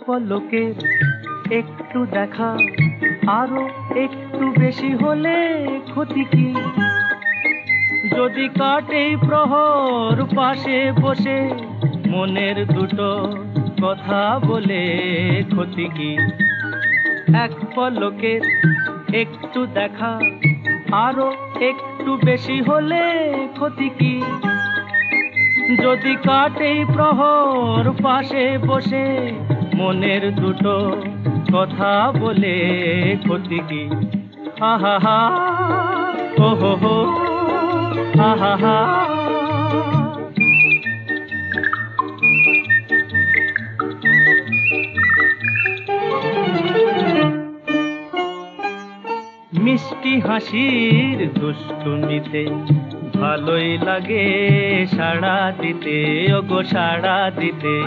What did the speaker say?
পলকের একটু দেখা আরো একটু বেশি হলে ক্ষতি কি? যদি কাটে প্রহর পাশে বসে মনের দুটো কথা বলে ক্ষতি কি? এক পলকের একটু দেখা আরো একটু বেশি হলে ক্ষতি কি? যদি কাটে প্রহর পাশে বসে মনের দুটো কথা বলে ক্ষতি কি? আহা হা ও হো হো আহা হা। মিষ্টি হাসির দুষ্টুমিতে ভালোই লাগে সাড়া দিতে, ওগো সাড়া দিতে।